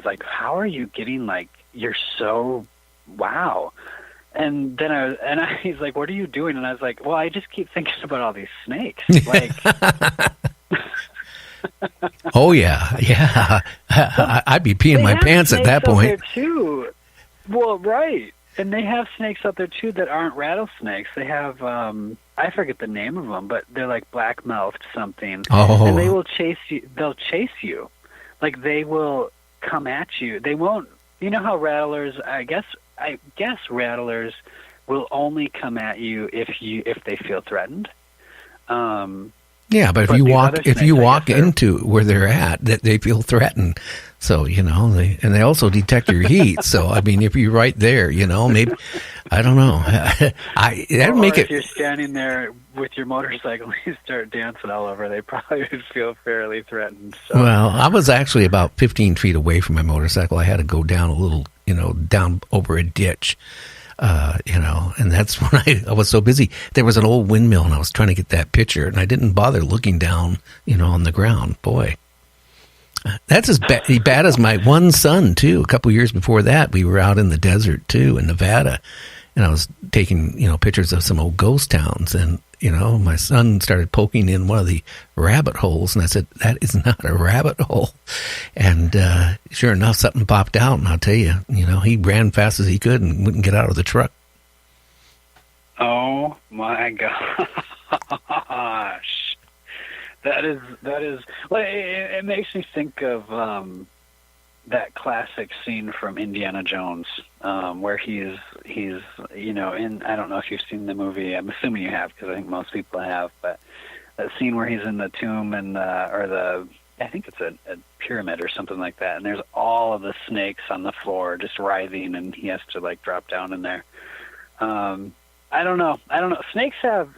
like, how are you getting, like, you're so, wow. And then he's like, what are you doing? And I was like, well, I just keep thinking about all these snakes. Like, oh yeah. I'd be peeing my pants at that point. Too. Well, right. And they have snakes out there too that aren't rattlesnakes. They have, I forget the name of them, but they're like black-mouthed something. Oh. And they will chase you. They'll chase you. Like, they will come at you. They won't. You know how rattlers? I guess rattlers will only come at you if they feel threatened. Yeah, but if you walk into where they're at, that they feel threatened. So, they also detect your heat. So, I mean, if you're right there, maybe, I don't know. If you're standing there with your motorcycle and you start dancing all over, they probably would feel fairly threatened. So. Well, I was actually about 15 feet away from my motorcycle. I had to go down a little, down over a ditch. And that's when I was so busy. There was an old windmill, and I was trying to get that picture, and I didn't bother looking down, on the ground. Boy, that's as bad as my one son, too. A couple years before that, we were out in the desert, too, in Nevada, and I was taking, pictures of some old ghost towns, and, my son started poking in one of the rabbit holes, and I said, that is not a rabbit hole. And sure enough, something popped out, and I'll tell you, he ran fast as he could and wouldn't get out of the truck. Oh, my gosh. That is, well, it makes me think of that classic scene from Indiana Jones, where he's in, I don't know if you've seen the movie, I'm assuming you have, because I think most people have, but that scene where he's in the tomb and, I think it's a pyramid or something like that, and there's all of the snakes on the floor just writhing, and he has to, like, drop down in there. I don't know. Snakes are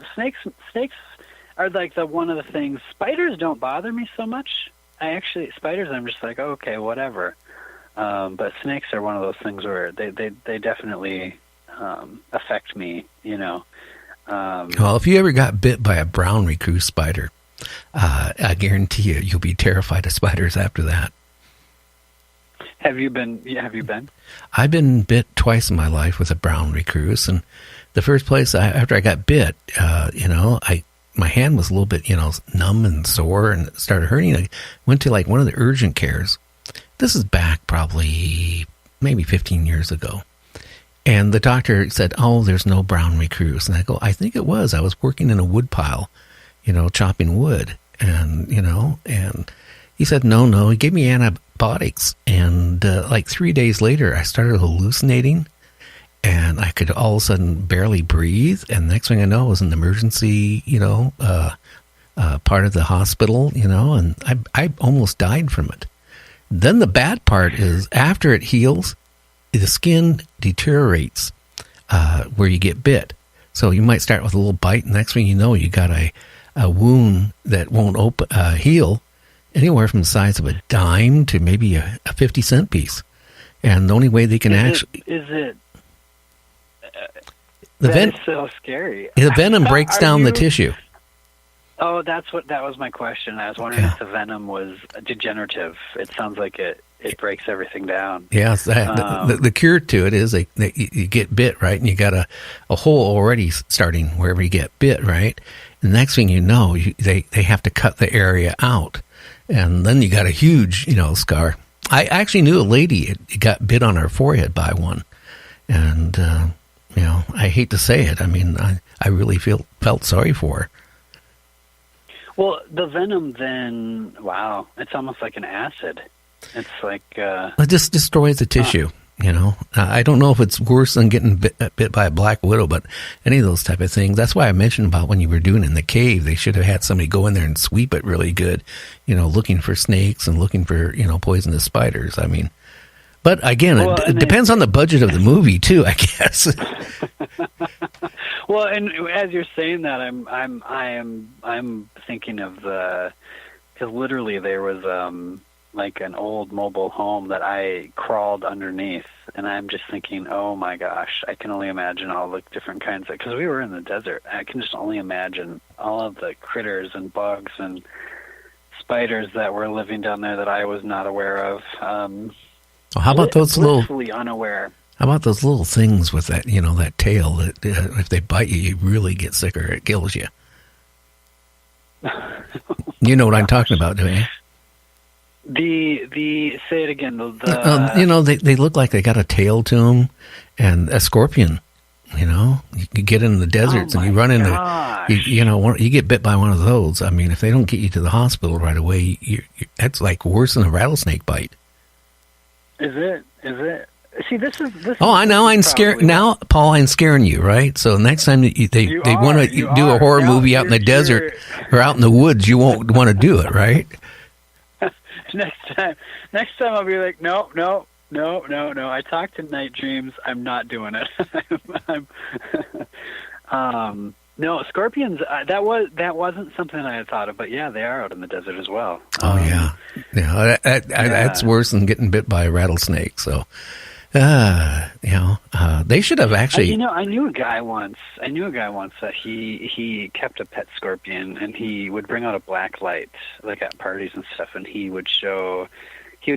like one of the things. Spiders don't bother me so much. Spiders, I'm just like, okay, whatever. But snakes are one of those things where they definitely affect me, Well, if you ever got bit by a brown recluse spider, I guarantee you'll be terrified of spiders after that. Have you been? I've been bit twice in my life with a brown recluse, and the first place after I got bit, my hand was a little bit, numb and sore, and it started hurting. I went to like one of the urgent cares. This is back probably maybe 15 years ago. And the doctor said, oh, there's no brown recluse. And I go, I think it was. I was working in a wood pile, chopping wood. And, and he said, no. He gave me antibiotics. And like 3 days later, I started hallucinating. And I could all of a sudden barely breathe. And the next thing I know, I was in the emergency, part of the hospital, and I almost died from it. Then the bad part is after it heals, the skin deteriorates where you get bit. So you might start with a little bite, and next thing you know, you got a wound that won't heal anywhere from the size of a dime to maybe a 50-cent piece. And the only way they can Is it is so scary. The venom breaks down the tissue. Oh, that was my question. I was wondering if the venom was degenerative. It sounds like it breaks everything down. Yes, the cure to it is you get bit, right? And you got a hole already starting wherever you get bit, right? And the next thing you know, they have to cut the area out. And then you got a huge, scar. I actually knew a lady that got bit on her forehead by one. And, I hate to say it. I mean, I really felt sorry for her. Well, the venom then, wow, it's almost like an acid. It's like... it just destroys the tissue, I don't know if it's worse than getting bit by a black widow, but any of those type of things. That's why I mentioned about when you were doing it in the cave, they should have had somebody go in there and sweep it really good, looking for snakes and looking for, poisonous spiders. I mean... But again, it depends on the budget of the movie too, I guess. Well, and as you're saying that, I'm thinking of because literally there was like an old mobile home that I crawled underneath, and I'm just thinking, oh my gosh, I can only imagine all the different kinds of, because we were in the desert. I can just only imagine all of the critters and bugs and spiders that were living down there that I was not aware of. Well, how about those little? Blissfully unaware. How about those little things with that, that tail that if they bite you, you really get sick or it kills you. You know what I'm talking about, don't you? The say it again. They look like they got a tail to them, and a scorpion. You get in the deserts and you run into, you get bit by one of those. I mean, if they don't get you to the hospital right away, that's like worse than a rattlesnake bite. Is it? See, this is. Oh, I know. I'm scared now, Paul. I'm scaring you, right? So next time they want to do a horror movie out in the desert or out in the woods, you won't want to do it, right? Next time I'll be like, no. I talked in night dreams. I'm not doing it. No, scorpions. That wasn't something I had thought of, but yeah, they are out in the desert as well. Oh yeah. That's worse than getting bit by a rattlesnake. So, they should have actually. I knew a guy once that he kept a pet scorpion, and he would bring out a black light like at parties and stuff, and he would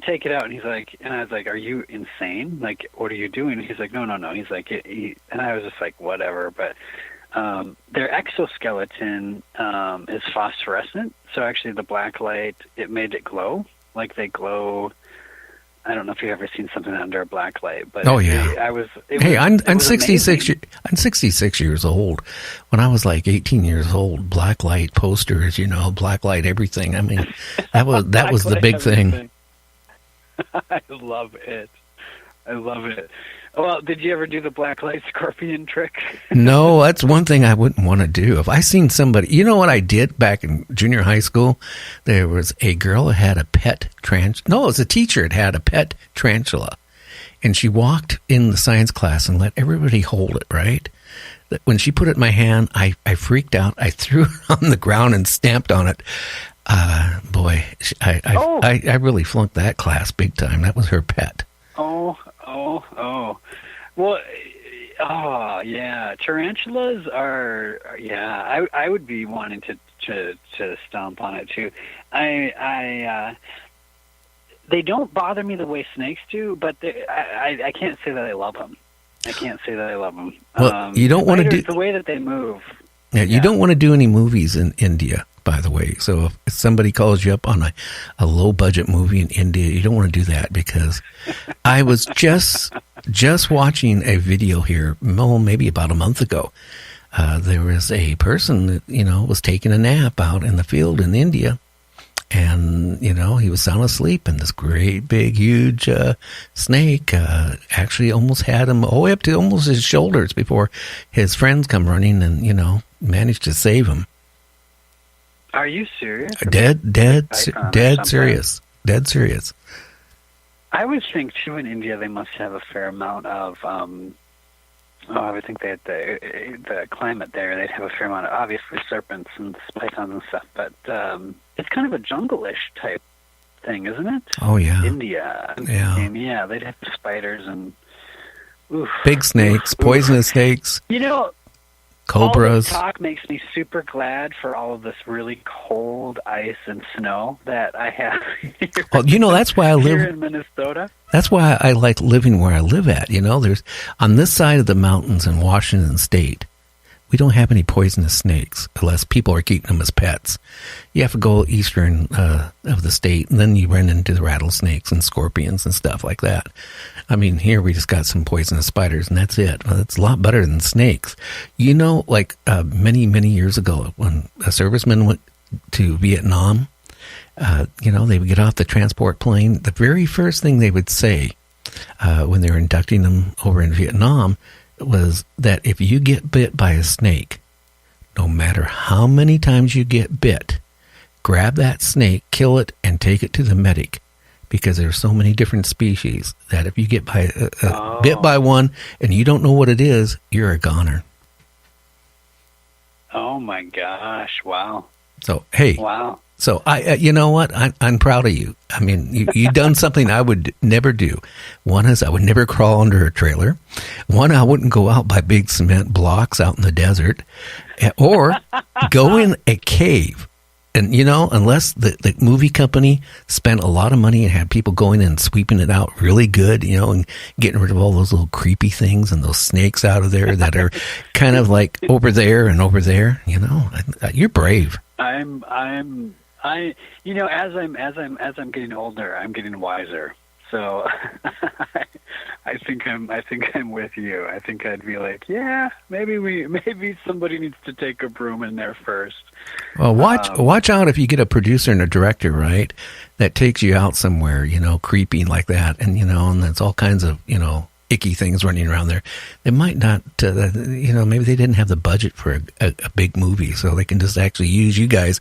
take it out, and he's like, and I was like, "Are you insane? Like, what are you doing?" And he's like, "No." He's like, and I was just like, "Whatever." But their exoskeleton is phosphorescent, so actually the black light, it made it glow, like they glow. I don't know if you've ever seen something under a black light, but I'm 66. I'm 66 years old. When I was like 18 years old, black light posters, black light everything. I mean, that was the big thing. I love it. Well, did you ever do the black light scorpion trick? No, that's one thing I wouldn't want to do. If I seen somebody, you know what I did back in junior high school? There was a girl who had a pet tarantula. No, it was a teacher that had a pet tarantula. And she walked in the science class and let everybody hold it, right? When she put it in my hand, I freaked out. I threw it on the ground and stamped on it. Boy, I really flunked that class big time. That was her pet. Oh. Well, yeah. Tarantulas are, yeah. I would be wanting to stomp on it too. They don't bother me the way snakes do, but I can't say that I love them. Well, you don't want to do the way that they move. Yeah, you don't want to do any movies in India, by the way. So if somebody calls you up on a low-budget movie in India, you don't want to do that, because I was just watching a video here, maybe about a month ago. There was a person that, was taking a nap out in the field in India, and, he was sound asleep, and this great, big, huge snake actually almost had him all the way up to almost his shoulders before his friends come running and, managed to save him. Are you serious? Dead serious. Dead serious. I would think, too, in India they must have a fair amount of, I would think that the climate there, they'd have a fair amount of, obviously, serpents and pythons and stuff, but it's kind of a jungle-ish type thing, isn't it? Oh, yeah. India. Yeah. And, yeah, they'd have spiders and... Oof. Big snakes, poisonous snakes. Cobras. All this talk makes me super glad for all of this really cold ice and snow that I have here. Well, that's why I live here in Minnesota. That's why I like living where I live at. There's on this side of the mountains in Washington State, we don't have any poisonous snakes unless people are keeping them as pets. You have to go eastern of the state, and then you run into the rattlesnakes and scorpions and stuff like that. I mean, here we just got some poisonous spiders, and that's it. Well, it's a lot better than snakes. Many, many years ago, when a serviceman went to Vietnam, they would get off the transport plane. The very first thing they would say when they were inducting them over in Vietnam was that if you get bit by a snake, no matter how many times you get bit, grab that snake, kill it, and take it to the medic, because there's so many different species that if you get bit by one and you don't know what it is, you're a goner. Oh my gosh! Wow. So hey. Wow. So you know what? I'm proud of you. I mean, you've done something I would never do. One is I would never crawl under a trailer. One, I wouldn't go out by big cement blocks out in the desert, or go in a cave And, you know, unless the movie company spent a lot of money and had people going in and sweeping it out really good, you know, and getting rid of all those little creepy things and those snakes out of there that are kind of like over there and over there, you know, you're brave. You know, as I'm getting older, I'm getting wiser. So I think I'm with you. I think I'd be like, yeah, maybe somebody needs to take a broom in there first. Well, watch out if you get a producer and a director, right, that takes you out somewhere, you know, creepy like that, and you know, and there's all kinds of, you know, icky things running around there. They might not, you know, maybe they didn't have the budget for a big movie, so they can just actually use you guys,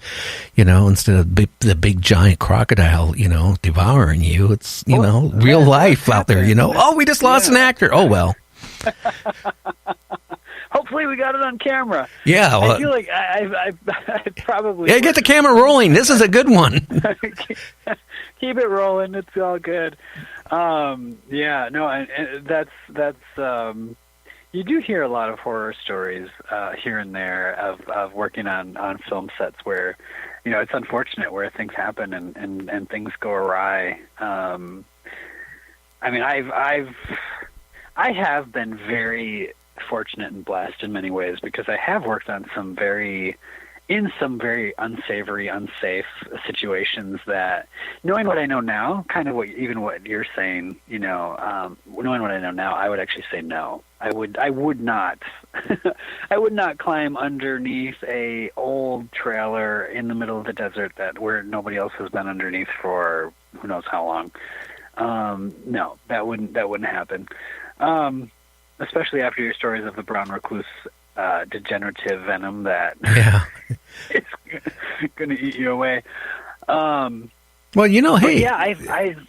you know, instead of the big giant crocodile, you know, devouring you. It's, you know, real life out there, you know. Oh, we just lost an actor. Oh, well. Hopefully we got it on camera. Yeah. Well, I feel like I probably... Yeah, get the camera rolling. This is a good one. Keep it rolling. It's all good. Yeah, no, that's you do hear a lot of horror stories here and there of working on film sets where, you know, it's unfortunate where things happen and things go awry. I mean, I have been very fortunate and blessed in many ways because I have worked on some very unsavory, unsafe situations that, knowing what I know now, kind of what you're saying, you know, knowing what I know now, I would actually say no. I would not, I would not climb underneath a old trailer in the middle of the desert where nobody else has been underneath for who knows how long. No, that wouldn't happen. Especially after your stories of the brown recluse degenerative venom that is going to eat you away. Well, you know, hey, yeah, I've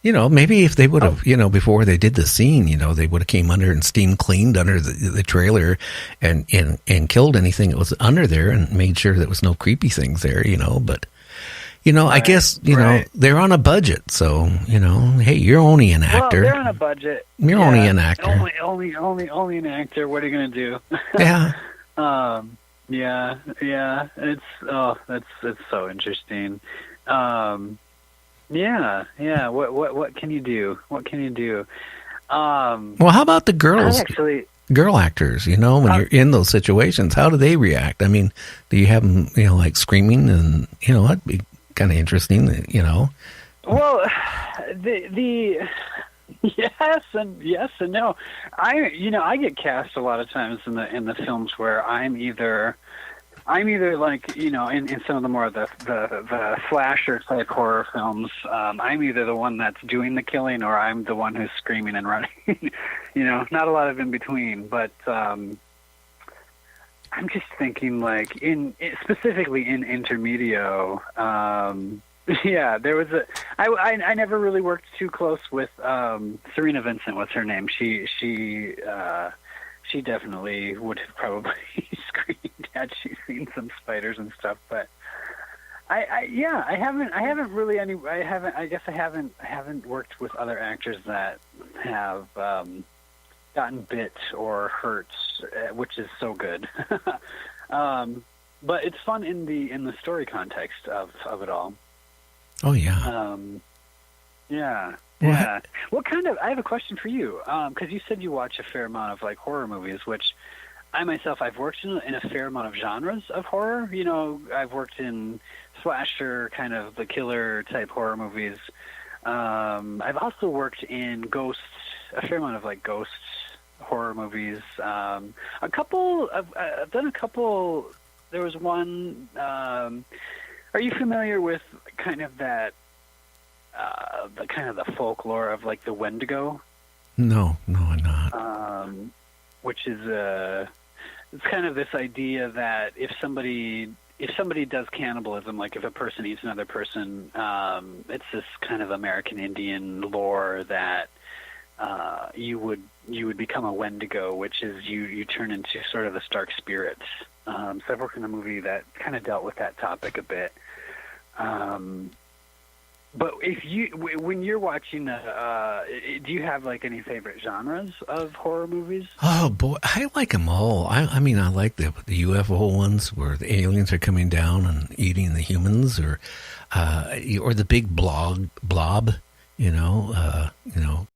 you know, maybe if they would have, you know, before they did the scene, you know, they would have came under and steam cleaned under the trailer and killed anything that was under there and made sure there was no creepy things there, you know, but. You know, right, I guess, you know, they're on a budget, so, you know, hey, you're only an actor. Well, they're on a budget. You're only an actor. Only an actor. What are you going to do? Yeah. Yeah. It's so interesting. Yeah. What can you do? What can you do? Well, how about the girls? Girl actors, you know, when you're in those situations, how do they react? I mean, do you have them, you know, like screaming and, you know, that'd be kind of interesting, you know. Well, the yes and no. I get cast a lot of times in the films where I'm either like, you know, in some of the more the slasher type horror films, I'm either the one that's doing the killing or I'm the one who's screaming and running. You know, not a lot of in between, but I'm just thinking, like, specifically in Intermedio, yeah, there was I never really worked too close with Serena Vincent. What's her name? She definitely would have probably screamed had she seen some spiders and stuff. But I haven't worked with other actors that have gotten bit or hurt, which is so good. But it's fun in the story context of it all. Oh yeah. Yeah. Yeah. What kind of? I have a question for you, because you said you watch a fair amount of like horror movies, which I myself I've worked in a fair amount of genres of horror. You know, I've worked in slasher, kind of the killer type horror movies. I've also worked in a fair amount of like ghost horror movies. I've done a couple. There was one. Are you familiar with kind of that? The folklore of like the Wendigo? No, I'm not. Which is it's kind of this idea that if somebody does cannibalism, like if a person eats another person, it's this kind of American Indian lore that you would become a Wendigo, which is you turn into sort of the Stark Spirits. So I've worked in a movie that kind of dealt with that topic a bit. But when you're watching, do you have like any favorite genres of horror movies? Oh boy, I like them all. I mean, I like the UFO ones where the aliens are coming down and eating the humans, or the big blob. You know,